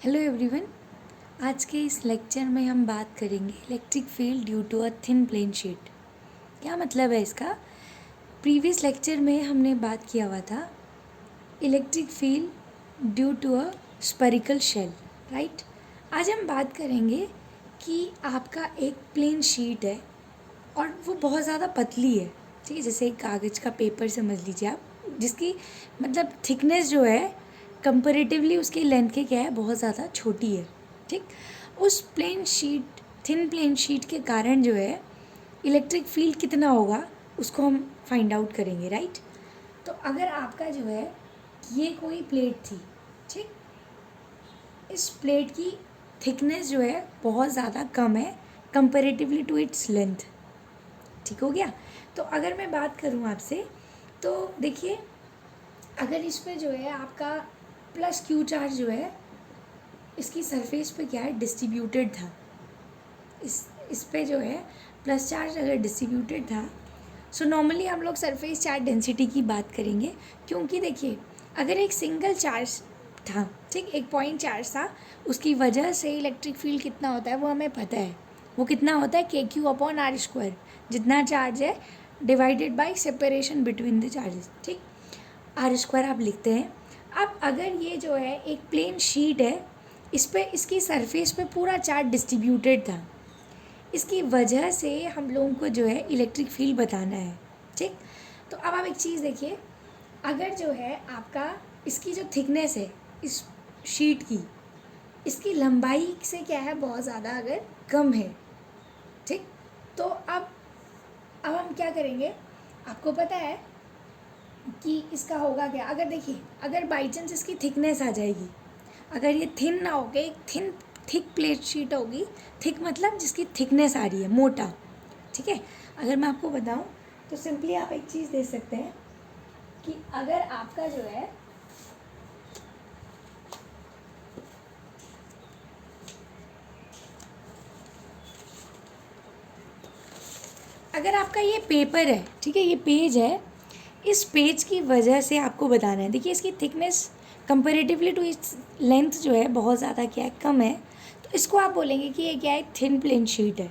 Hello everyone. आज के इस लेक्चर में हम बात करेंगे electric field due to a thin plane sheet. क्या मतलब है इसका? प्रीवियस लेक्चर में हमने बात किया हुआ था electric field due to a spherical shell, right. आज हम बात करेंगे कि आपका एक प्लेन शीट है और वो बहुत ज़्यादा पतली है, ठीक है। जैसे एक कागज़ का पेपर समझ लीजिए आप, जिसकी मतलब थिकनेस जो है कंपैरेटिवली उसकी लेंथ के क्या है, बहुत ज़्यादा छोटी है, ठीक। उस plane sheet, thin plane sheet के कारण जो है इलेक्ट्रिक फील्ड कितना होगा उसको हम फाइंड आउट करेंगे, राइट। तो अगर आपका जो है ये कोई प्लेट थी, ठीक, इस प्लेट की थिकनेस जो है बहुत ज़्यादा कम है कंपैरेटिवली टू इट्स लेंथ, ठीक हो गया। तो अगर मैं बात करूँ आपसे तो देखिए, अगर इस पे जो है आपका प्लस क्यू चार्ज जो है इसकी सरफेस पे क्या है, डिस्ट्रीब्यूटेड था। इस पे जो है प्लस चार्ज अगर डिस्ट्रीब्यूटेड था, सो नॉर्मली हम लोग सरफेस चार्ज डेंसिटी की बात करेंगे, क्योंकि देखिए अगर एक सिंगल चार्ज था, ठीक, एक पॉइंट चार्ज था, उसकी वजह से इलेक्ट्रिक फील्ड कितना होता है वो हमें पता है। वो कितना होता है, के क्यू अपॉन आर स्क्वायर, जितना चार्ज है divided by separation between the charges, ठीक, आर स्क्वायर आप लिखते हैं। अब अगर ये जो है एक प्लेन शीट है, इस पे इसकी सरफेस पे पूरा चार्ज डिस्ट्रीब्यूटेड था, इसकी वजह से हम लोगों को जो है इलेक्ट्रिक फील्ड बताना है, ठीक। तो अब आप एक चीज़ देखिए, अगर जो है आपका इसकी जो थिकनेस है इस शीट की, इसकी लंबाई से क्या है बहुत ज़्यादा अगर कम है, ठीक, तो अब हम क्या करेंगे, आपको पता है कि इसका होगा क्या। अगर देखिए, अगर बाई चांस इसकी थिकनेस आ जाएगी, अगर ये थिन ना होके एक थिक प्लेट शीट होगी, थिक मतलब जिसकी थिकनेस आ रही है, मोटा, ठीक है। अगर मैं आपको बताऊं तो सिंपली आप एक चीज़ दे सकते हैं कि अगर आपका जो है अगर आपका ये पेपर है, ठीक है, ये पेज है, इस पेज की वजह से आपको बताना है, देखिए इसकी thickness comparatively to its length जो है बहुत ज़्यादा क्या है, कम है, तो इसको आप बोलेंगे कि ये क्या है, थिन प्लेन शीट है।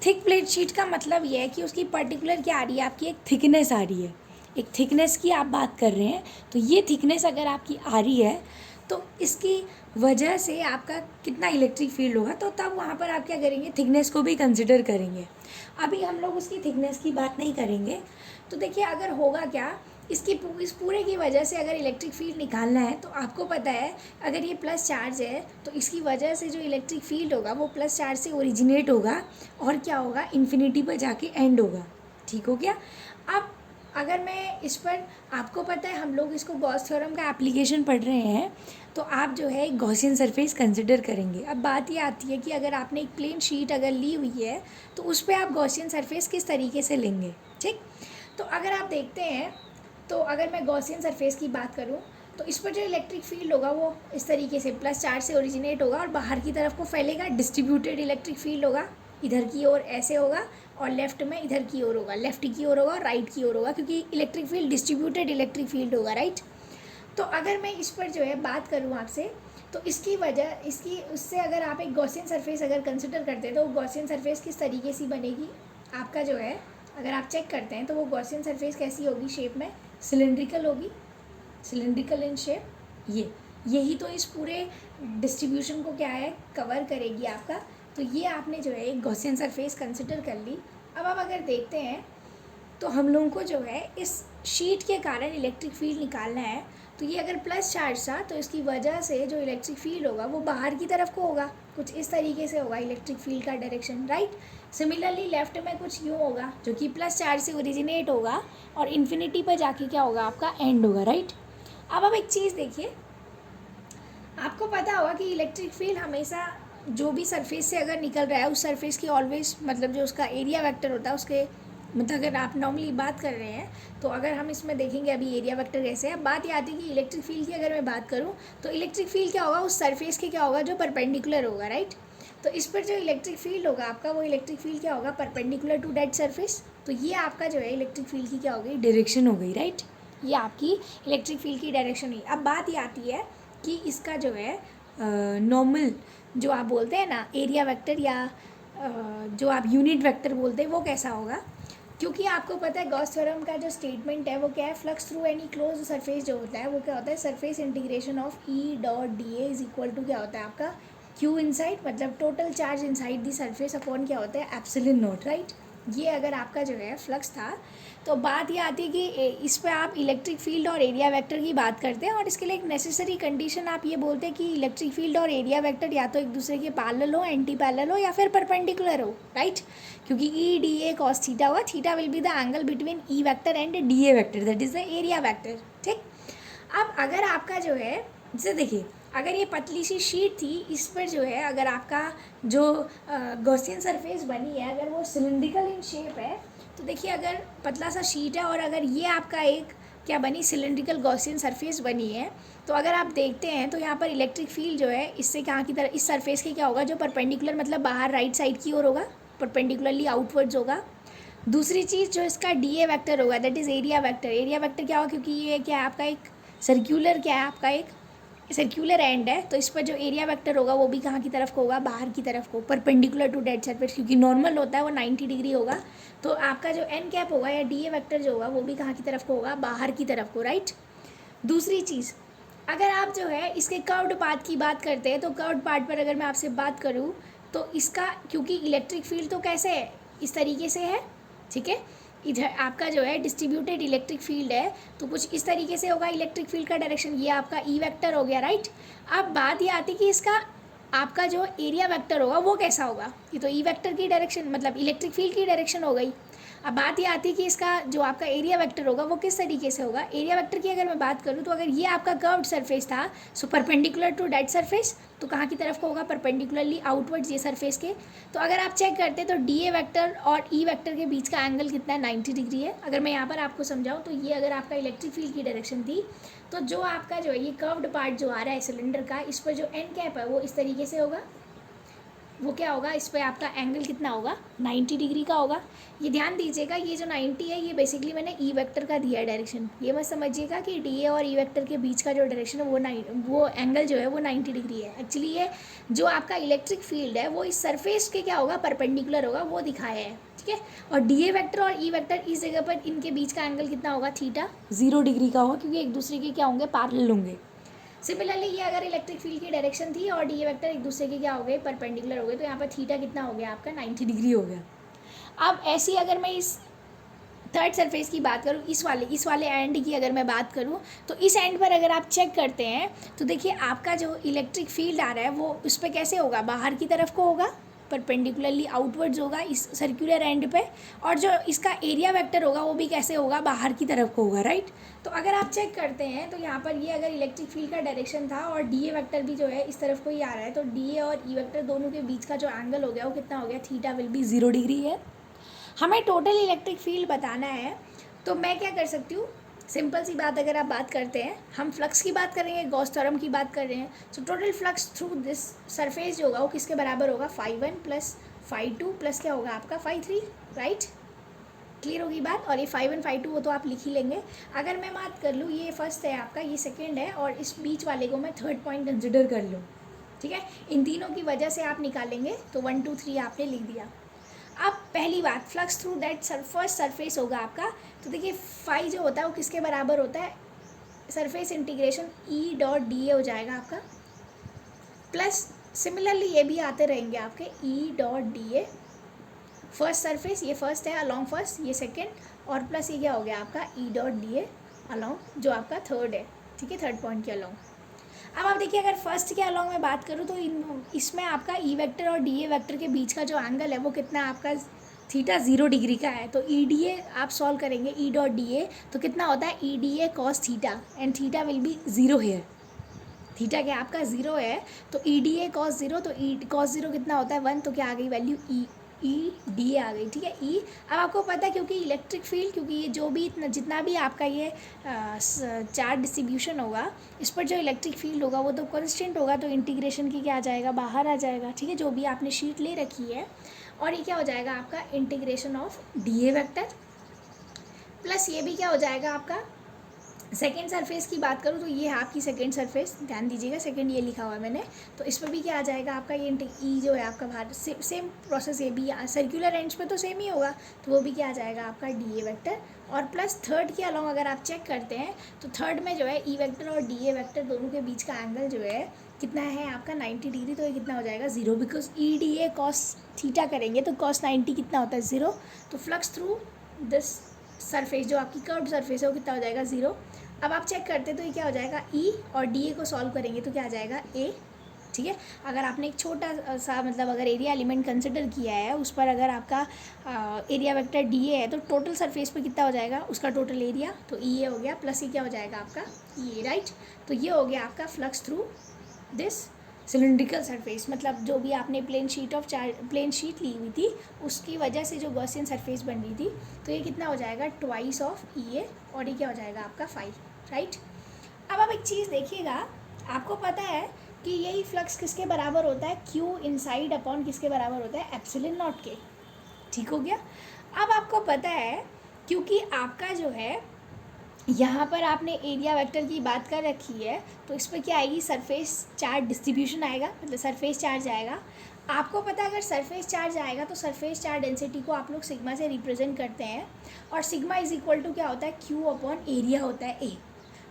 थिक प्लेन शीट का मतलब ये है कि उसकी पर्टिकुलर क्या आ रही है, आपकी एक थिकनेस आ रही है, एक थिकनेस की आप बात कर रहे हैं, तो ये थिकनेस अगर आपकी आ रही है तो इसकी वजह से आपका कितना इलेक्ट्रिक फील्ड होगा, तो तब वहाँ पर आप क्या करेंगे, थिकनेस को भी कंसिडर करेंगे। अभी हम लोग उसकी थिकनेस की बात नहीं करेंगे। तो देखिए अगर होगा क्या, इस पूरे की वजह से अगर इलेक्ट्रिक फील्ड निकालना है, तो आपको पता है अगर ये प्लस चार्ज है तो इसकी वजह से जो इलेक्ट्रिक फील्ड होगा वो प्लस चार्ज से ओरिजिनेट होगा और क्या होगा, इन्फिनिटी पर जाके एंड होगा, ठीक हो गया। अब अगर मैं इस पर, आपको पता है हम लोग इसको गॉस थ्योरम का एप्लीकेशन पढ़ रहे हैं, तो आप जो है एक गॉसियन सरफेस कंसिडर करेंगे। अब बात ये आती है कि अगर आपने एक प्लेन शीट अगर ली हुई है तो उस पर आप गॉसियन सरफेस किस तरीके से लेंगे, ठीक। तो अगर आप देखते हैं, तो अगर मैं गॉसियन सरफेस की बात करूं तो इस पर जो इलेक्ट्रिक फील्ड होगा वो इस तरीके से प्लस चार्ज से ओरिजिनेट होगा और बाहर की तरफ को फैलेगा, डिस्ट्रीब्यूटेड इलेक्ट्रिक फील्ड होगा, इधर की ओर ऐसे होगा और लेफ्ट में इधर की ओर होगा, लेफ्ट की ओर होगा और राइट की ओर होगा, क्योंकि electric field distributed electric field होगा, राइट। तो अगर मैं इस पर जो है बात करूँ आपसे, तो इसकी वजह, इसकी उससे अगर आप एक गॉसियन सरफेस अगर कंसिडर करते हैं तो गॉसियन सरफेस किस तरीके से बनेगी, आपका जो है अगर आप चेक करते हैं तो वो गॉसियन सरफेस कैसी होगी, शेप में सिलेंड्रिकल होगी, सिलेंड्रिकल इन शेप। यही तो इस पूरे डिस्ट्रीब्यूशन को क्या है, कवर करेगी आपका। तो ये आपने जो है एक गॉसियन सरफेस कंसिडर कर ली। अब आप अगर देखते हैं तो हम लोगों को जो है इस शीट के कारण इलेक्ट्रिक फील्ड निकालना है, तो ये अगर प्लस चार्ज था तो इसकी वजह से जो इलेक्ट्रिक फील्ड होगा वो बाहर की तरफ को होगा, कुछ इस तरीके से होगा इलेक्ट्रिक फील्ड का डायरेक्शन, राइट। सिमिलरली लेफ्ट में कुछ यूँ होगा जो कि प्लस चार्ज से ओरिजिनेट होगा और इन्फिनिटी पर जाके क्या होगा, आपका एंड होगा, राइट। अब आप एक चीज़ देखिए, आपको पता होगा कि इलेक्ट्रिक फील्ड हमेशा जो भी सरफेस से अगर निकल रहा है उस सरफेस की ऑलवेज मतलब जो उसका एरिया वेक्टर होता है उसके, मतलब अगर आप नॉर्मली बात कर रहे हैं तो अगर हम इसमें देखेंगे अभी एरिया वेक्टर कैसे है, बात ये आती है कि इलेक्ट्रिक फील्ड की अगर मैं बात करूँ तो इलेक्ट्रिक फील्ड क्या होगा, उस सरफेस के क्या होगा जो परपेंडिकुलर होगा, राइट। तो इस पर जो इलेक्ट्रिक फील्ड होगा आपका, वो इलेक्ट्रिक फील्ड क्या होगा, परपेंडिकुलर टू दैट सरफेस। तो ये आपका जो है इलेक्ट्रिक फील्ड की क्या हो गई, डायरेक्शन हो गई, राइट। ये आपकी इलेक्ट्रिक फील्ड की डायरेक्शन हुई। अब बात ये आती है कि इसका जो है नॉर्मल जो आप बोलते हैं ना एरिया वेक्टर या जो आप यूनिट वेक्टर बोलते हैं वो कैसा होगा, क्योंकि आपको पता है गॉस थ्योरम का जो स्टेटमेंट है वो क्या है, flux through any close surface जो होता है वो क्या होता है, surface integration of E dot D A is equal to क्या होता है आपका क्यू इनसाइड, मतलब total charge inside the surface upon क्या होता है एप्सिलॉन नॉट, राइट। ये अगर आपका जो है फ्लक्स था, तो बात ये आती है कि इस पर आप इलेक्ट्रिक फील्ड और एरिया वेक्टर की बात करते हैं, और इसके लिए एक नेसेसरी कंडीशन आप ये बोलते हैं कि इलेक्ट्रिक फील्ड और एरिया वेक्टर या तो एक दूसरे के पैरेलल हो, एंटी पैरेलल हो, या फिर परपेंडिकुलर हो, राइट। क्योंकि E D A cos theta हुआ, theta will be the angle between E vector and D A vector, that is the area vector, ठीक। अब अगर आपका जो है, जैसे देखिए अगर ये पतली सी शीट थी, इस पर जो है अगर आपका जो गॉसियन सरफेस बनी है अगर वो सिलिंड्रिकल इन शेप है, तो देखिए अगर पतला सा शीट है और अगर ये आपका एक क्या बनी सिलिंड्रिकल गॉसियन सरफेस बनी है, तो अगर आप देखते हैं तो यहाँ पर इलेक्ट्रिक फील्ड जो है इससे कहाँ की तरह, इस सरफेस के क्या होगा, जो परपेंडिकुलर मतलब बाहर राइट साइड की ओर होगा, परपेंडिकुलरली आउटवर्ड्स होगा। दूसरी चीज़ जो इसका डी ए वैक्टर होगा that is area vector, area vector क्या होगा, क्योंकि ये क्या है आपका एक सर्क्यूलर, क्या है आपका एक सर्क्यूलर एंड है, तो इस पर जो एरिया वेक्टर होगा वो भी कहाँ की तरफ को होगा, बाहर की तरफ को, परपेंडिकुलर टू डेड सरफेस, क्योंकि नॉर्मल होता है वो 90 डिग्री होगा, तो आपका जो एन कैप होगा या डी ए वेक्टर जो होगा वो भी कहाँ की तरफ को होगा, बाहर की तरफ को, राइट। दूसरी चीज़, अगर आप जो है इसके कर्व्ड पाथ की बात करते हैं, तो कर्व्ड पार्ट पर अगर मैं आपसे बात करूँ तो इसका, क्योंकि इलेक्ट्रिक फील्ड तो कैसे है, इस तरीके से है, ठीक है, इधर आपका जो है डिस्ट्रीब्यूटेड इलेक्ट्रिक फील्ड है, तो कुछ इस तरीके से होगा इलेक्ट्रिक फील्ड का डायरेक्शन, ये आपका ई वेक्टर हो गया, राइट। अब बात ये आती कि इसका आपका जो एरिया वेक्टर होगा वो कैसा होगा, ये तो ई वेक्टर की डायरेक्शन मतलब इलेक्ट्रिक फील्ड की डायरेक्शन हो गई। अब बात ये आती है कि इसका जो आपका एरिया वेक्टर होगा वो किस तरीके से होगा, एरिया वेक्टर की अगर मैं बात करूँ तो अगर ये आपका कर्व्ड सरफेस था, so perpendicular to that surface, तो कहाँ की तरफ को होगा, परपेंडिकुलरली आउटवर्ड्स ये सरफेस के। तो अगर आप चेक करते हैं तो डी ए वेक्टर और ई वेक्टर के बीच का एंगल कितना है, 90 डिग्री है। अगर मैं यहाँ पर आपको समझाऊँ तो ये अगर आपका इलेक्ट्रिक फील्ड की डायरेक्शन थी, तो जो आपका जो है ये कर्व्ड पार्ट जो आ रहा है सिलेंडर का, इस पर जो एन कैप है वो इस तरीके से होगा, वो क्या होगा, इस पर आपका एंगल कितना होगा, 90 डिग्री का होगा। ये ध्यान दीजिएगा, ये जो 90 है ये बेसिकली मैंने ई वेक्टर का दिया है डायरेक्शन, ये मत समझिएगा कि डी ए और ई वेक्टर के बीच का जो डायरेक्शन है वो एंगल जो है वो 90 डिग्री है। एक्चुअली ये जो आपका इलेक्ट्रिक फील्ड है वो इस सरफेस के क्या होगा, परपेंडिकुलर होगा, वो दिखाया है, ठीक है। और डी ए वेक्टर और ई वेक्टर इस जगह पर इनके बीच का एंगल कितना होगा, थीटा 0 डिग्री का होगा, क्योंकि एक दूसरे के क्या होंगे, पैरेलल होंगे। सिमिलरली ये अगर इलेक्ट्रिक फील्ड की डायरेक्शन थी और डी ए वेक्टर एक दूसरे के क्या हो गए, परपेंडिकुलर हो गए, तो यहाँ पर थीटा कितना हो गया आपका, 90 डिग्री हो गया। अब ऐसी अगर मैं इस थर्ड सरफेस की बात करूँ, इस वाले एंड की अगर मैं बात करूँ, तो इस एंड पर अगर आप चेक करते हैं तो देखिए आपका जो इलेक्ट्रिक फील्ड आ रहा है वो उस पर कैसे होगा, बाहर की तरफ को होगा, परपेंडिकुलरली आउटवर्ड्स होगा इस सर्कुलर एंड पे, और जो इसका एरिया वेक्टर होगा वो भी कैसे होगा, बाहर की तरफ को होगा, राइट। तो अगर आप चेक करते हैं तो यहाँ पर ये अगर इलेक्ट्रिक फील्ड का डायरेक्शन था और डी ए वेक्टर भी जो है इस तरफ को ही आ रहा है, तो डी ए और ई वेक्टर दोनों के बीच का जो एंगल हो गया वो कितना हो गया, थीटा विल बी 0 डिग्री है। हमें टोटल इलेक्ट्रिक फील्ड बताना है, तो मैं क्या कर सकती हूँ, सिंपल सी बात, अगर आप बात करते हैं, हम फ्लक्स की बात करेंगे, गॉस थ्योरम की बात कर रहे हैं, so total flux through this surface जो होगा वो किसके बराबर होगा, φ1 प्लस φ2 प्लस क्या होगा आपका φ3, राइट। क्लियर होगी बात, और ये φ1 φ2 वो तो आप लिख ही लेंगे। अगर मैं बात कर लूँ, ये फर्स्ट है आपका, ये सेकेंड है, और इस बीच वाले को मैं थर्ड पॉइंट कंसिडर कर लूँ, ठीक है। इन तीनों की वजह से आप निकालेंगे तो 1 2 3 आपने लिख दिया। अब पहली बात, flux through that first surface होगा आपका, तो देखिए फाई जो होता है वो किसके बराबर होता है, सरफेस इंटीग्रेशन ई डॉट डी ए हो जाएगा आपका, प्लस सिमिलरली ये भी आते रहेंगे आपके ई डॉट डी ए, फर्स्ट सरफेस ये फर्स्ट है अलॉन्ग फर्स्ट, ये सेकेंड, और प्लस ये क्या हो गया आपका ई डॉट डी ए अलॉन्ग जो आपका थर्ड है, ठीक है, थर्ड पॉइंट के अलॉन्ग। अब आप देखिए अगर फर्स्ट के अलॉन्ग में बात करूँ तो इसमें आपका ई वेक्टर और डी ए वेक्टर के बीच का जो एंगल है वो कितना है आपका, थीटा 0 डिग्री का है। तो ई डी ए आप सॉल्व करेंगे, ई डॉट डी ए तो कितना होता है, E D A cos theta, and theta will be 0 here, theta क्या आपका 0 है, तो ई डी ए कॉस 0, तो ई कॉस 0 कितना होता है 1, तो क्या आ गई वैल्यू ई डी ए आ गई, ठीक है। ई अब आपको पता है क्योंकि इलेक्ट्रिक फील्ड, क्योंकि ये जो भी इतना जितना भी आपका ये चार्ज डिस्ट्रीब्यूशन होगा, इस पर जो इलेक्ट्रिक फील्ड होगा वो तो कांस्टेंट होगा, तो इंटीग्रेशन की क्या आ जाएगा, बाहर आ जाएगा, ठीक है, जो भी आपने शीट ले रखी है। और ये क्या हो जाएगा आपका integration of D A vector, plus ये भी क्या हो जाएगा आपका सेकेंड सरफेस की बात करूँ तो ये है आपकी सेकेंड सरफेस, ध्यान दीजिएगा सेकेंड ये लिखा हुआ है मैंने। तो इस पर भी क्या आ जाएगा आपका ये ई जो है आपका बाहर सेम प्रोसेस, ये भी सर्कुलर एंड्स पे तो सेम ही होगा, तो वो भी क्या आ जाएगा आपका डी ए वेक्टर। और प्लस थर्ड के अलावा अगर आप चेक करते हैं तो थर्ड में जो है ई वेक्टर और डी ए वेक्टर दोनों के बीच का एंगल जो है कितना है आपका 90 डिग्री। तो ये कितना हो जाएगा 0, because E D A cos theta करेंगे तो कॉस 90 कितना होता है 0। तो फ्लक्स थ्रू दिस सरफेस जो आपकी कर्व्ड सरफेस है वो कितना हो जाएगा 0। अब आप चेक करते तो ये क्या हो जाएगा ई, और डी ए को सॉल्व करेंगे तो क्या आ जाएगा ए। ठीक है, अगर आपने एक छोटा सा मतलब अगर एरिया एलिमेंट कंसिडर किया है उस पर अगर आपका एरिया वेक्टर डी ए है तो टोटल सरफेस पे कितना हो जाएगा उसका टोटल एरिया, तो ई ए हो गया प्लस ये क्या हो जाएगा आपका ई ए, राइट। तो ये हो गया आपका flux through this cylindrical surface, मतलब जो भी आपने प्लेन शीट ली हुई थी उसकी वजह से जो गॉसियन सरफेस बन रही थी, तो ये कितना हो जाएगा ट्वाइस ऑफ ई ए, और ये क्या हो जाएगा आपका 5, राइट। अब आप एक चीज़ देखिएगा, आपको पता है कि यही फ्लक्स किसके बराबर होता है, क्यू इनसाइड अपॉन किसके बराबर होता है, एप्सिलॉन नॉट के। ठीक हो गया। अब आपको पता है क्योंकि आपका जो है यहाँ पर आपने एरिया वेक्टर की बात कर रखी है तो इस पर क्या आएगी, सरफेस चार्ज डिस्ट्रीब्यूशन आएगा, मतलब सरफेस चार्ज आएगा। आपको पता है अगर सरफेस चार्ज आएगा तो सरफेस चार्ज डेंसिटी को आप लोग सिग्मा से रिप्रेजेंट करते हैं, और सिग्मा इज इक्वल टू क्या होता है, क्यू अपॉन एरिया होता है ए।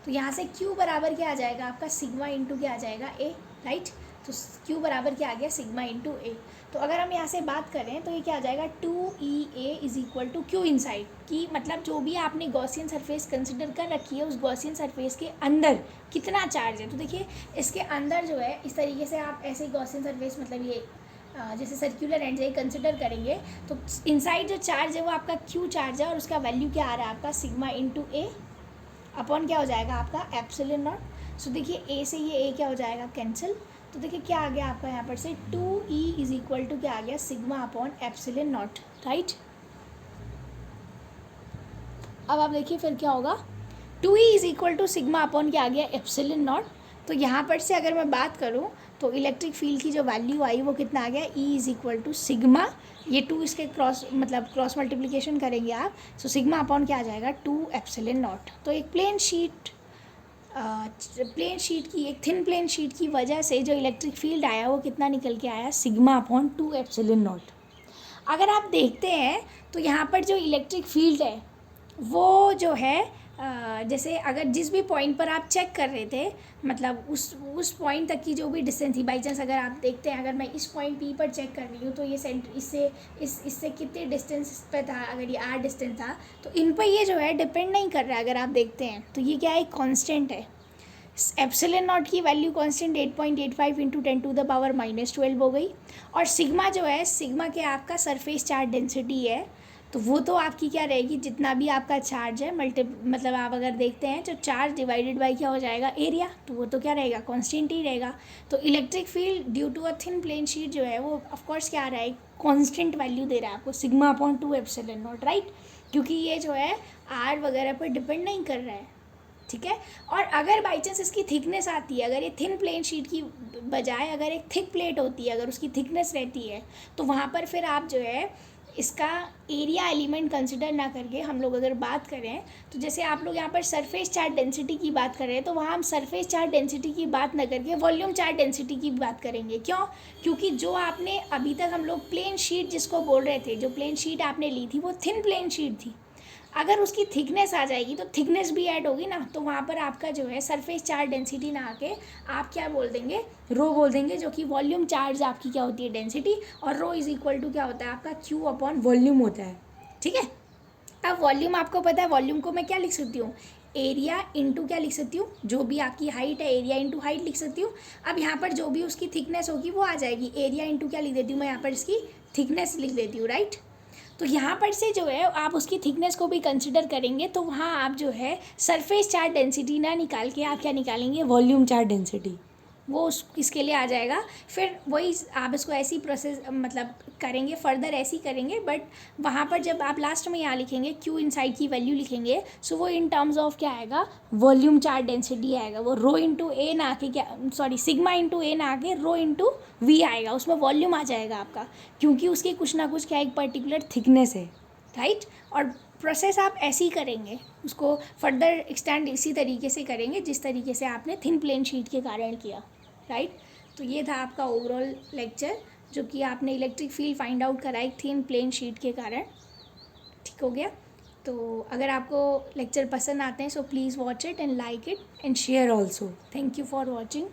तो यहाँ से क्यू बराबर क्या आ जाएगा आपका सिग्मा इंटू क्या आ जाएगा ए, राइट। तो क्यू बराबर क्या आ गया सिग्मा इंटू ए। तो अगर हम यहाँ से बात करें तो ये क्या आ जाएगा 2EA is equal to Q inside की, मतलब जो भी आपने गॉसियन सरफेस कंसिडर कर रखी है उस गॉसियन सरफेस के अंदर कितना चार्ज है। तो देखिए इसके अंदर जो है इस तरीके से आप ऐसे गॉसियन सरफेस मतलब ये जैसे सर्कुलर एंड से कंसिडर करेंगे तो इनसाइड जो चार्ज है वो आपका क्यू चार्ज है, और उसका वैल्यू क्या आ रहा है आपका सिग्मा इंटू ए अपॉन क्या हो जाएगा आपका एप्सिलॉन नॉट। सो देखिए ए से ये ए क्या हो जाएगा कैंसिल, तो देखिए क्या आ गया आपका यहाँ पर से 2E इज इक्वल टू क्या आ गया sigma upon epsilon naught, right. अब आप देखिए फिर क्या होगा 2E is equal to sigma upon क्या आ गया एप्सिलॉन नॉट। तो यहाँ पर से अगर मैं बात करूँ तो इलेक्ट्रिक फील्ड की जो वैल्यू आई वो कितना आ गया E is equal to sigma, ये 2 इसके क्रॉस मतलब क्रॉस मल्टीप्लिकेशन करेंगे आप, सो सिग्मा अपॉन क्या आ जाएगा 2 एप्सिलॉन नॉट। तो एक प्लेन शीट की एक थिन प्लेन शीट की वजह से जो इलेक्ट्रिक फील्ड आया वो कितना निकल के आया सिग्मा अपॉन 2 एप्सिलॉन नॉट। अगर आप देखते हैं तो यहाँ पर जो इलेक्ट्रिक फील्ड है वो जो है जैसे अगर जिस भी पॉइंट पर आप चेक कर रहे थे मतलब उस पॉइंट तक की जो भी डिस्टेंस थी, बाई चांस अगर आप देखते हैं अगर मैं इस पॉइंट पी पर चेक कर रही हूँ तो ये सेंटर इससे कितने डिस्टेंस पे था, अगर ये आर डिस्टेंस था तो इन पर ये जो है डिपेंड नहीं कर रहा है। अगर आप देखते हैं तो ये क्या है कांस्टेंट है, एप्सिलॉन नॉट की वैल्यू कांस्टेंट 8.85 इंटू 10⁻⁻12 हो गई, और सिग्मा जो है सिग्मा के आपका सरफेस चार्ज डेंसिटी है, तो वो तो आपकी क्या रहेगी जितना भी आपका चार्ज है मतलब आप अगर देखते हैं तो चार्ज डिवाइडेड बाई क्या हो जाएगा एरिया, तो वो तो क्या रहेगा कांस्टेंट ही रहेगा। तो electric field due to a thin plane sheet जो है वो ऑफकोर्स क्या आ रहा है कांस्टेंट वैल्यू दे रहा है आपको sigma upon 2 epsilon naught, right, क्योंकि ये जो है आर वगैरह पर डिपेंड नहीं कर रहा है। ठीक है, और अगर बाई चांस इसकी थिकनेस आती है, अगर ये थिन प्लेन शीट की बजाय अगर एक थिक प्लेट होती है, अगर उसकी थिकनेस रहती है तो वहाँ पर फिर आप जो है इसका एरिया एलिमेंट कंसिडर ना करके हम लोग अगर बात करें तो जैसे आप लोग यहाँ पर सरफेस चार्ज डेंसिटी की बात कर रहे हैं तो वहाँ हम सरफेस चार्ज डेंसिटी की बात ना करके वॉल्यूम चार्ज डेंसिटी की बात करेंगे। क्यों? क्योंकि जो आपने अभी तक हम लोग प्लेन शीट जिसको बोल रहे थे, जो प्लेन शीट आपने ली थी वो थिन प्लेन शीट थी, अगर उसकी थिकनेस आ जाएगी तो थिकनेस भी ऐड होगी ना, तो वहाँ पर आपका जो है सरफेस चार्ज डेंसिटी ना आके आप क्या बोल देंगे रो बोल देंगे, जो कि वॉल्यूम चार्ज आपकी क्या होती है डेंसिटी, और रो इज इक्वल टू क्या होता है आपका क्यू अपॉन वॉल्यूम होता है। ठीक है, अब वॉल्यूम आपको पता है, वॉल्यूम को मैं क्या लिख सकती हूँ एरिया इंटू क्या लिख सकती हूँ, जो भी आपकी हाइट है एरिया इंटू हाइट लिख सकती हूँ। अब यहाँ पर जो भी उसकी थिकनेस होगी वो आ जाएगी, एरिया इंटू क्या लिख देती हूँ मैं यहाँ पर इसकी थिकनेस लिख देती हूँ, राइट। तो यहाँ पर से जो है आप उसकी थिकनेस को भी कंसिडर करेंगे तो वहाँ आप जो है सरफेस चार्ज डेंसिटी ना निकाल के आप क्या निकालेंगे वॉल्यूम चार्ज डेंसिटी, वो उस इसके लिए आ जाएगा। फिर वही आप इसको ऐसी प्रोसेस मतलब करेंगे फर्दर ऐसी करेंगे, बट वहाँ पर जब आप लास्ट में यहाँ लिखेंगे क्यू इनसाइड की वैल्यू लिखेंगे सो वो इन टर्म्स ऑफ क्या आएगा वॉल्यूम चार्ज डेंसिटी आएगा, वो रो इंटू ए ना आके क्या सॉरी सिग्मा इंटू ए ना आके रो इंटू वी आएगा, उसमें वॉल्यूम आ जाएगा आपका, क्योंकि उसकी कुछ ना कुछ क्या एक पर्टिकुलर थिकनेस है। राइट। और प्रोसेस आप ऐसे ही करेंगे, उसको फर्दर एक्सटेंड इसी तरीके से करेंगे जिस तरीके से आपने थिन प्लेन शीट के कारण किया, राइट। तो ये था आपका ओवरऑल लेक्चर, जो कि आपने इलेक्ट्रिक फील्ड फाइंड आउट करा एक थिन प्लेन शीट के कारण। ठीक हो गया। तो अगर आपको लेक्चर पसंद आते हैं so please watch it and like it and share also. Thank you for watching.